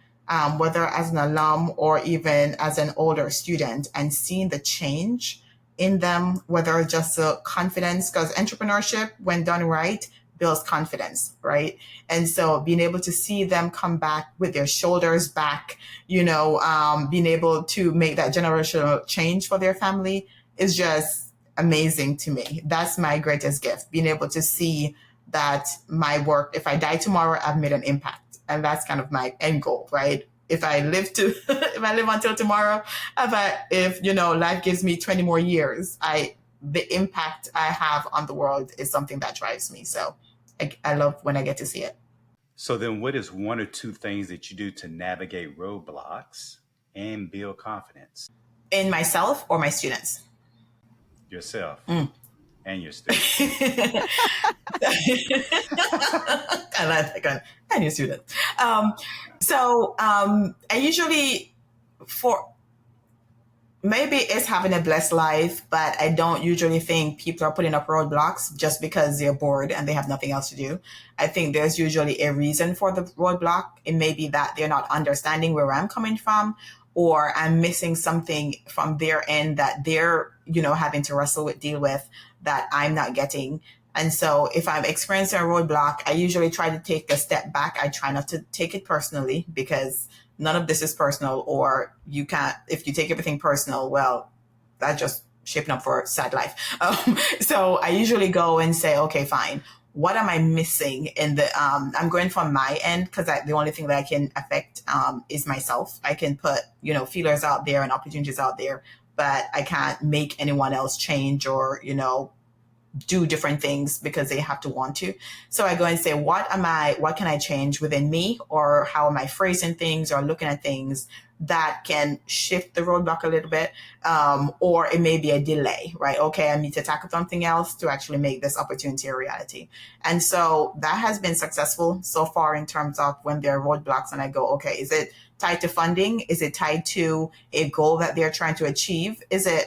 Speaker 4: whether as an alum or even as an older student, and seeing the change in them, whether just the confidence, because entrepreneurship, when done right, builds confidence, right? And so being able to see them come back with their shoulders back, being able to make that generational change for their family is just amazing to me. That's my greatest gift, being able to see that my work, if I die tomorrow, I've made an impact. And that's kind of my end goal, right? If I live until tomorrow, if life gives me 20 more years, the impact I have on the world is something that drives me. So I love when I get to see it.
Speaker 2: So then what is one or two things that you do to navigate roadblocks and build confidence?
Speaker 4: In myself or my students?
Speaker 2: Yourself. And your students.
Speaker 4: I like that one. And your students. I usually, maybe it's having a blessed life, but I don't usually think people are putting up roadblocks just because they're bored and they have nothing else to do. I think there's usually a reason for the roadblock. It may be that they're not understanding where I'm coming from, or I'm missing something from their end that they're, having to wrestle with, deal with, that I'm not getting. And so if I'm experiencing a roadblock, I usually try to take a step back. I try not to take it personally, because none of this is personal, or if you take everything personal, well, that's just shaping up for a sad life. So I usually go and say, okay, fine. what am I missing in the, I'm going from my end, because the only thing that I can affect is myself. I can put, feelers out there and opportunities out there, but I can't make anyone else change or, do different things because they have to want to. So I go and say, what can I change within me, or how am I phrasing things or looking at things that can shift the roadblock a little bit? Or it may be a delay, right? Okay, I need to tackle something else to actually make this opportunity a reality. And so that has been successful so far in terms of when there are roadblocks and I go, okay, is it tied to funding? Is it tied to a goal that they're trying to achieve? Is it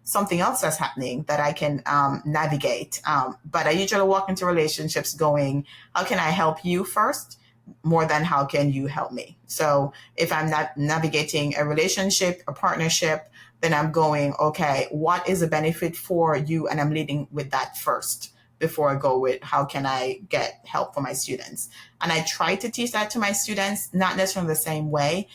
Speaker 4: something else that's happening that I can navigate? But I usually walk into relationships going, how can I help you first? More than how can you help me? So if I'm not navigating a relationship, a partnership, then I'm going, okay, what is a benefit for you? And I'm leading with that first before I go with how can I get help for my students. And I try to teach that to my students, not necessarily the same way.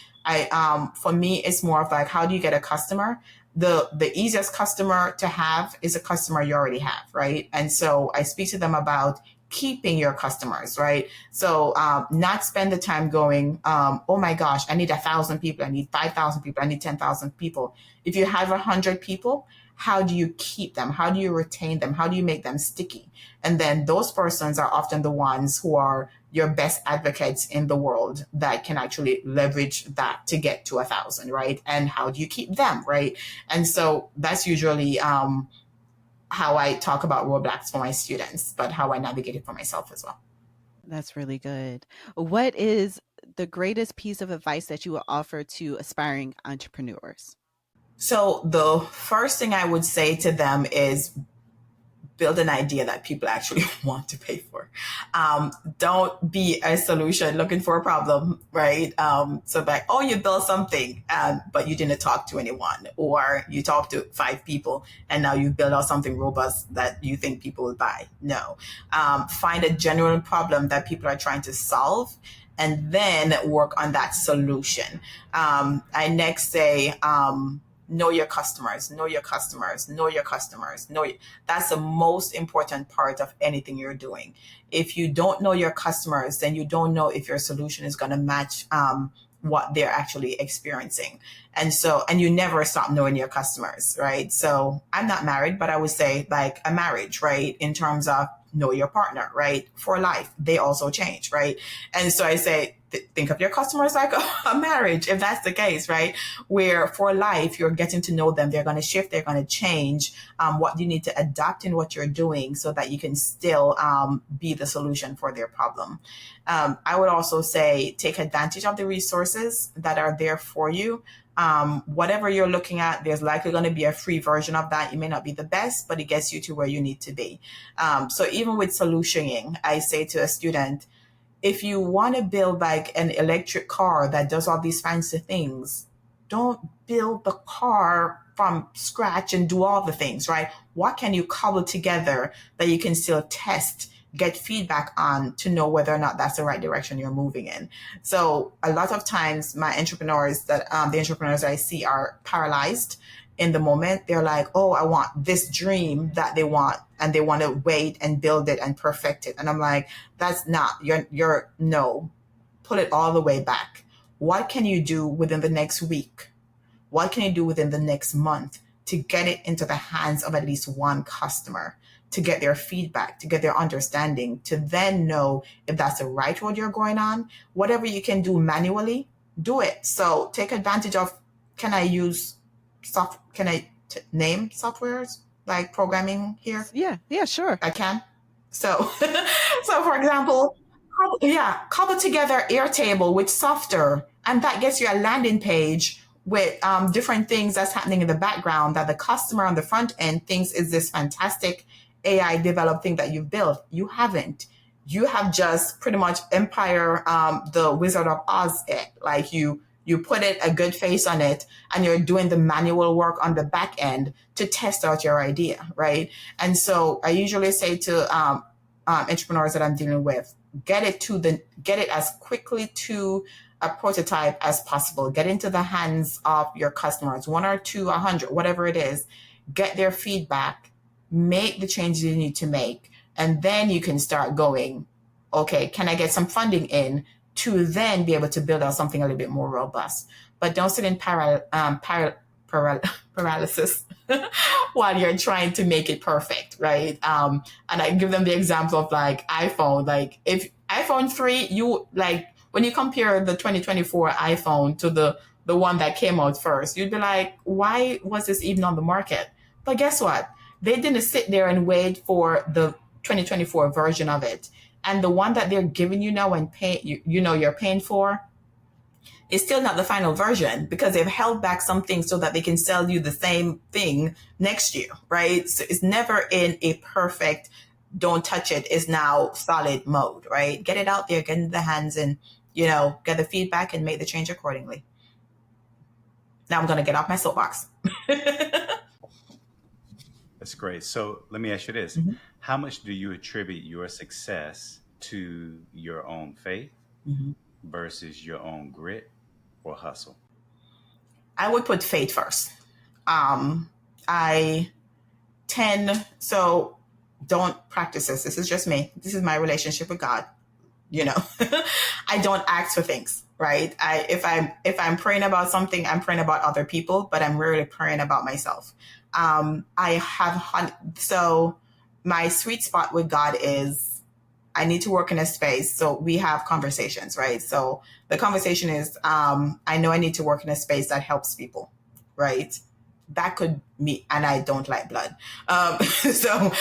Speaker 4: For me, it's more of like, how do you get a customer? The easiest customer to have is a customer you already have, right? And so I speak to them about keeping your customers, right? So not spend the time going, oh my gosh, I need 1,000 people, I need 5,000 people, I need 10,000 people. If you have 100 people, how do you keep them? How do you retain them? How do you make them sticky? And then those persons are often the ones who are your best advocates in the world that can actually leverage that to get to 1,000, right? And how do you keep them, right? And so that's usually how I talk about roadblocks for my students, but how I navigate it for myself as well.
Speaker 3: That's really good. What is the greatest piece of advice that you will offer to aspiring entrepreneurs?
Speaker 4: So the first thing I would say to them is build an idea that people actually want to pay for. Don't be a solution looking for a problem, right? So like, oh, you built something, but you didn't talk to anyone, or you talked to 5 people and now you build out something robust that you think people will buy. No. Find a genuine problem that people are trying to solve and then work on that solution. I next say, know your customers, know your customers, know your customers, that's the most important part of anything you're doing. If you don't know your customers, then you don't know if your solution is going to match what they're actually experiencing. And you never stop knowing your customers, right? So I'm not married, but I would say like a marriage, right? In terms of know your partner, right? For life, they also change, right? And so I say, think of your customers like a marriage, if that's the case, right? Where for life, you're getting to know them. They're going to shift. They're going to change what you need to adapt in what you're doing so that you can still be the solution for their problem. I would also say take advantage of the resources that are there for you. Whatever you're looking at, there's likely going to be a free version of that. It may not be the best, but it gets you to where you need to be. So even with solutioning, I say to a student, if you want to build like an electric car that does all these fancy things, don't build the car from scratch and do all the things, right? What can you cobble together that you can still test, get feedback on to know whether or not that's the right direction you're moving in? So a lot of times my entrepreneurs the entrepreneurs I see are paralyzed in the moment. They're like, oh, I want this dream that they want, and they want to wait and build it and perfect it. And I'm like, that's not, no, pull it all the way back. What can you do within the next week? What can you do within the next month to get it into the hands of at least one customer, to get their feedback, to get their understanding, to then know if that's the right road you're going on? Whatever you can do manually, do it. So take advantage of, can I name softwares like programming here?
Speaker 3: Yeah, sure.
Speaker 4: I can. So for example, cobble together Airtable with Softer, and that gets you a landing page with different things that's happening in the background that the customer on the front end thinks is this fantastic AI developed thing that you've built. You haven't. You have just pretty much Empire, the Wizard of Oz it. Like you put a good face on it, and you're doing the manual work on the back end to test out your idea, right? And so I usually say to entrepreneurs that I'm dealing with, get it as quickly to a prototype as possible. Get into the hands of your customers, 1 or 2, 100, whatever it is. Get their feedback, make the changes you need to make, And then you can start going, okay, can I get some funding in to then be able to build out something a little bit more robust? But don't sit in paralysis while you're trying to make it perfect, right? And I give them the example of like iPhone. Like if iPhone 3, you like when you compare the 2024 iPhone to the one that came out first, you'd be like, why was this even on the market? But guess what? They didn't sit there and wait for the 2024 version of it. And the one that they're giving you now and you're paying for is still not the final version because they've held back something so that they can sell you the same thing next year, right? So it's never in a perfect, don't touch it, is now solid mode, right? Get it out there, get in the hands and, get the feedback and make the change accordingly. Now I'm going to get off my soapbox.
Speaker 2: That's great. So let me ask you this.
Speaker 4: Mm-hmm.
Speaker 2: How much do you attribute your success to your own faith versus your own grit or hustle?
Speaker 4: I would put faith first. So don't practice this. This is just me. This is my relationship with God. I don't ask for things, right? If I'm praying about something, I'm praying about other people, but I'm rarely praying about myself. So my sweet spot with God is I need to work in a space. So we have conversations, right? So the conversation is, I know I need to work in a space that helps people, right? That could be, and I don't like blood. So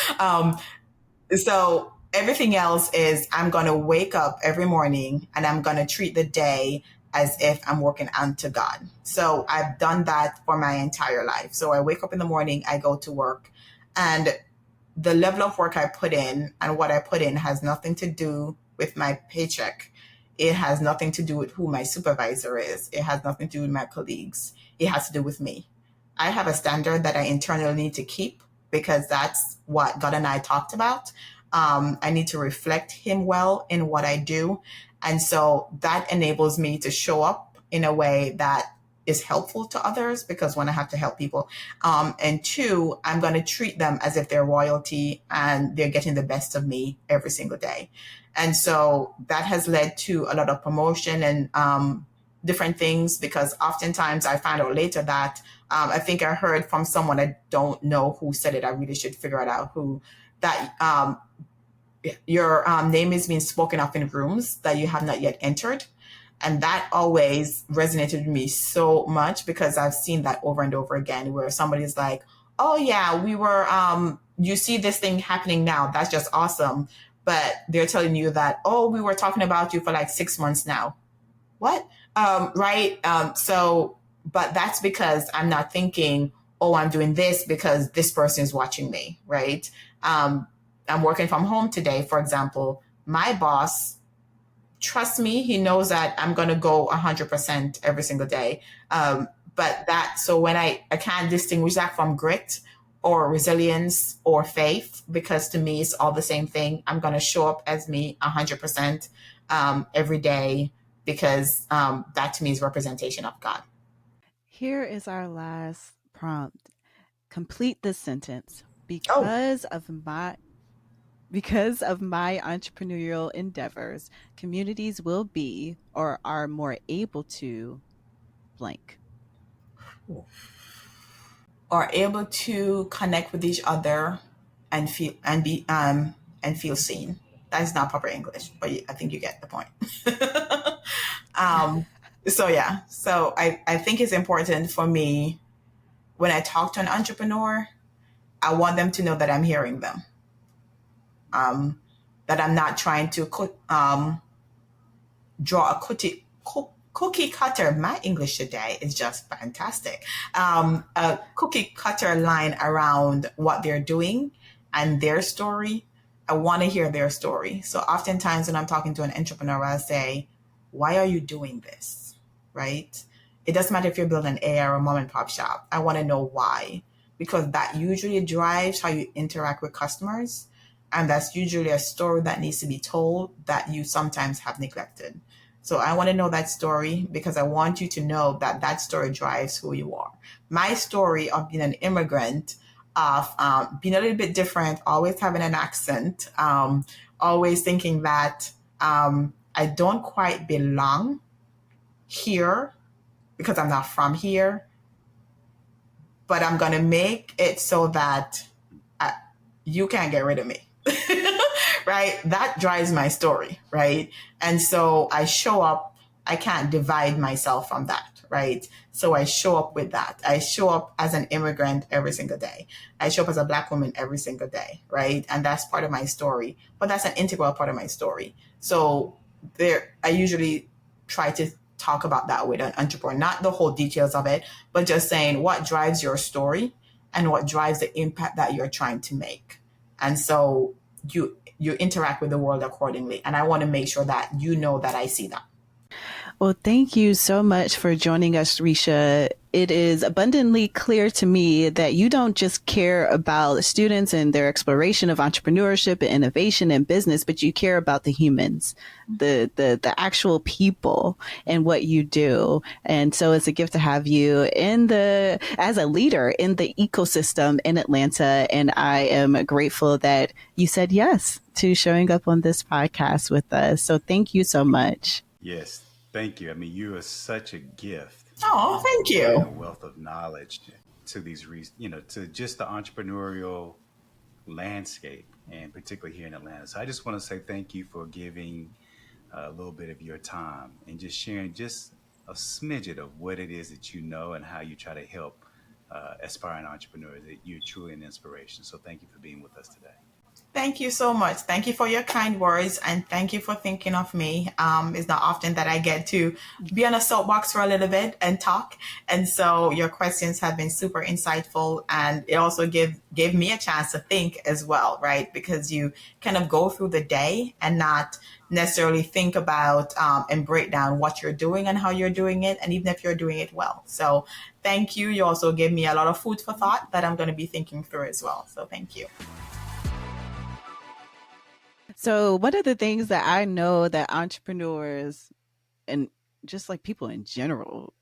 Speaker 4: everything else is I'm going to wake up every morning and I'm going to treat the day as if I'm working unto God. So I've done that for my entire life. So I wake up in the morning, I go to work, and the level of work I put in and what I put in has nothing to do with my paycheck. It has nothing to do with who my supervisor is. It has nothing to do with my colleagues. It has to do with me. I have a standard that I internally need to keep because that's what God and I talked about. I need to reflect him well in what I do. And so that enables me to show up in a way that is helpful to others because when I have to help people. And two, I'm going to treat them as if they're royalty and they're getting the best of me every single day. And so that has led to a lot of promotion and different things because oftentimes I find out later that I think I heard from someone, I don't know who said it. I really should figure it out who, that your name is being spoken of in rooms that you have not yet entered. And that always resonated with me so much because I've seen that over and over again where somebody's like, oh yeah, we were, you see this thing happening now. That's just awesome. But they're telling you that, oh, we were talking about you for like 6 months now. What? Right. But that's because I'm not thinking, oh, I'm doing this because this person is watching me. Right. I'm working from home today, for example. My boss, trust me, he knows that I'm going to go 100% every single day. So when I can't distinguish that from grit or resilience or faith, because to me, it's all the same thing. I'm going to show up as me 100% every day because that to me is representation of God.
Speaker 3: Here is our last prompt. Complete this sentence. Because of my entrepreneurial endeavors, communities will be or are more able to blank.
Speaker 4: Are able to connect with each other and feel seen. That is not proper English, but I think you get the point. So I think it's important for me when I talk to an entrepreneur, I want them to know that I'm hearing them. That I'm not trying to draw a cookie cutter. My English today is just fantastic. A cookie cutter line around what they're doing and their story. I want to hear their story. So oftentimes when I'm talking to an entrepreneur, I'll say, why are you doing this? Right? It doesn't matter if you're building an AR or a mom and pop shop. I want to know why, because that usually drives how you interact with customers. And that's usually a story that needs to be told that you sometimes have neglected. So I want to know that story because I want you to know that that story drives who you are. My story of being an immigrant of being a little bit different, always having an accent, always thinking that I don't quite belong here because I'm not from here, but I'm going to make it so that you can't get rid of me. Right? That drives my story, right? And so I show up, I can't divide myself from that, right? So I show up with that. I show up as an immigrant every single day. I show up as a Black woman every single day, right? And that's part of my story, but that's an integral part of my story. So I usually try to talk about that with an entrepreneur, not the whole details of it, but just saying what drives your story and what drives the impact that you're trying to make. And so you interact with the world accordingly. And I want to make sure that you know that I see that.
Speaker 3: Well, thank you so much for joining us, Recha. It is abundantly clear to me that you don't just care about students and their exploration of entrepreneurship and innovation and business, but you care about the humans, the actual people and what you do. And so it's a gift to have you as a leader in the ecosystem in Atlanta. And I am grateful that you said yes to showing up on this podcast with us. So thank you so much.
Speaker 2: Yes. Thank you. I mean, you are such a gift.
Speaker 4: Oh, thank you.
Speaker 2: And a wealth of knowledge to these, to just the entrepreneurial landscape, and particularly here in Atlanta. So I just want to say thank you for giving a little bit of your time and just sharing just a smidget of what it is that you know and how you try to help aspiring entrepreneurs. That you're truly an inspiration. So thank you for being with us today.
Speaker 4: Thank you so much. Thank you for your kind words, and thank you for thinking of me. It's not often that I get to be on a soapbox for a little bit and talk. And so your questions have been super insightful, and it also gave me a chance to think as well, right? Because you kind of go through the day and not necessarily think about and break down what you're doing and how you're doing it, and even if you're doing it well. So thank you. You also gave me a lot of food for thought that I'm going to be thinking through as well. So thank you.
Speaker 3: So one of the things that I know that entrepreneurs and just like people in general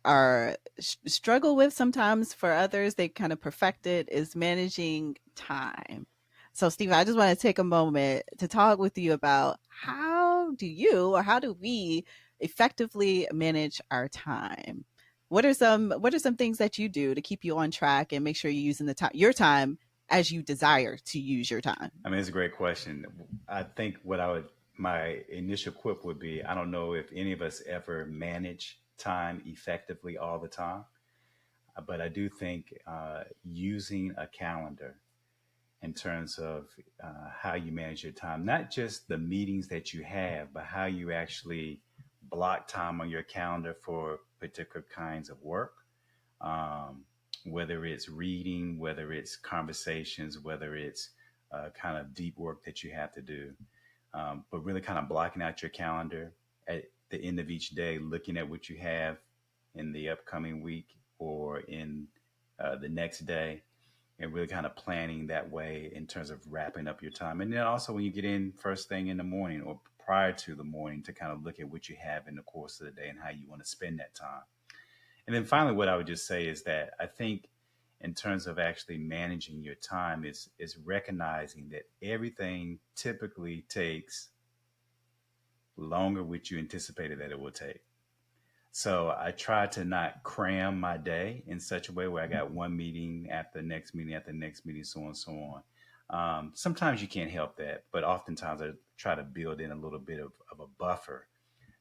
Speaker 3: are struggle with sometimes, for others, they kind of perfect it, is managing time. So Steve, I just want to take a moment to talk with you about how do we effectively manage our time? What are some things that you do to keep you on track and make sure you're using your time as you desire to use your time?
Speaker 2: I mean, it's a great question. I think my initial quip would be, I don't know if any of us ever manage time effectively all the time, but I do think using a calendar in terms of how you manage your time, not just the meetings that you have, but how you actually block time on your calendar for particular kinds of work. Whether it's reading, whether it's conversations, whether it's kind of deep work that you have to do, but really kind of blocking out your calendar at the end of each day, looking at what you have in the upcoming week or in the next day, and really kind of planning that way in terms of wrapping up your time. And then also when you get in first thing in the morning or prior to the morning, to kind of look at what you have in the course of the day and how you want to spend that time. And then finally, what I would just say is that I think in terms of actually managing your time is recognizing that everything typically takes longer what you anticipated that it will take. So I try to not cram my day in such a way where I got one meeting after the next meeting after the next meeting, so on and so on. Sometimes you can't help that, but oftentimes I try to build in a little bit of a buffer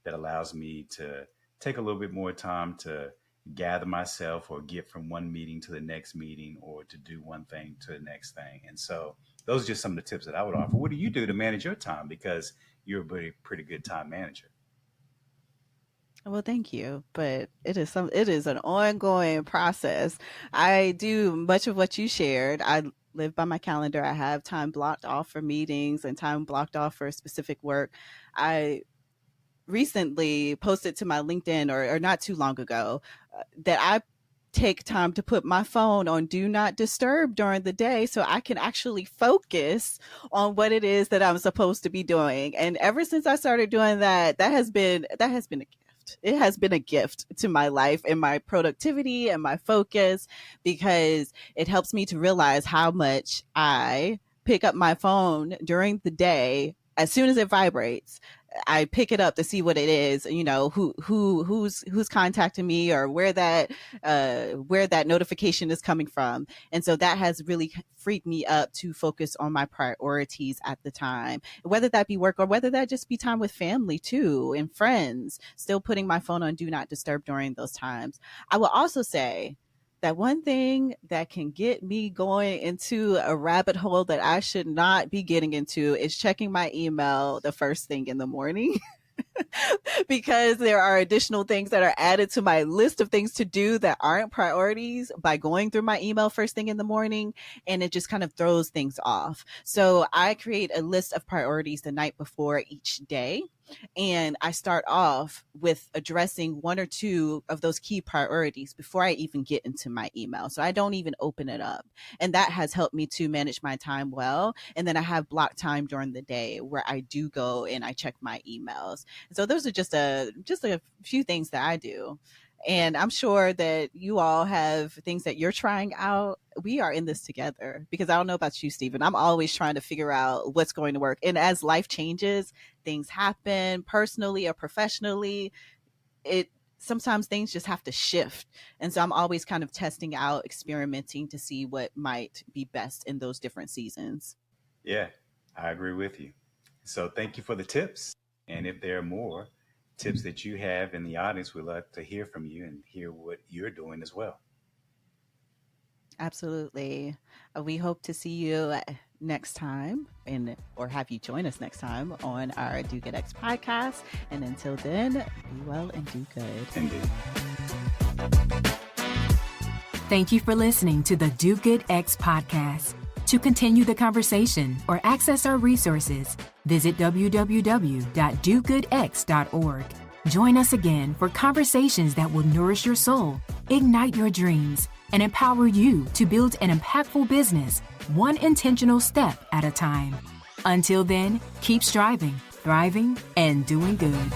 Speaker 2: that allows me to take a little bit more time to gather myself or get from one meeting to the next meeting or to do one thing to the next thing. And so those are just some of the tips that I would offer. What do you do to manage your time? Because you're a pretty good time manager.
Speaker 3: Well, thank you. But it is an ongoing process. I do much of what you shared. I live by my calendar. I have time blocked off for meetings and time blocked off for specific work. I recently posted to my LinkedIn or not too long ago that I take time to put my phone on do not disturb during the day so I can actually focus on what it is that I'm supposed to be doing. And ever since I started doing that, that has been a gift. gift. It has been a gift to my life and my productivity and my focus, because it helps me to realize how much I pick up my phone during the day. As soon as it vibrates, I pick it up to see what it is, who's contacting me, or where that notification is coming from. And so that has really freed me up to focus on my priorities at the time, whether that be work or whether that just be time with family too and friends, still putting my phone on do not disturb during those times. I will also say that one thing that can get me going into a rabbit hole that I should not be getting into is checking my email the first thing in the morning. Because there are additional things that are added to my list of things to do that aren't priorities by going through my email first thing in the morning, and it just kind of throws things off. So I create a list of priorities the night before each day, and I start off with addressing one or two of those key priorities before I even get into my email. So I don't even open it up. And that has helped me to manage my time well. And then I have block time during the day where I do go and I check my emails. So those are just a few things that I do. And I'm sure that you all have things that you're trying out. We are in this together, because I don't know about you, Stephen. I'm always trying to figure out what's going to work. And as life changes, things happen personally or professionally. Sometimes things just have to shift. And so I'm always kind of testing out, experimenting to see what might be best in those different seasons.
Speaker 2: Yeah, I agree with you. So thank you for the tips. And if there are more tips that you have in the audience, we'd love to hear from you and hear what you're doing as well.
Speaker 3: Absolutely. We hope to see you next time, or have you join us next time on our Do Good X podcast. And until then, be well and do good.
Speaker 2: Indeed.
Speaker 1: Thank you for listening to the Do Good X podcast. To continue the conversation or access our resources, visit www.dogoodx.org. Join us again for conversations that will nourish your soul, ignite your dreams, and empower you to build an impactful business, one intentional step at a time. Until then, keep striving, thriving, and doing good.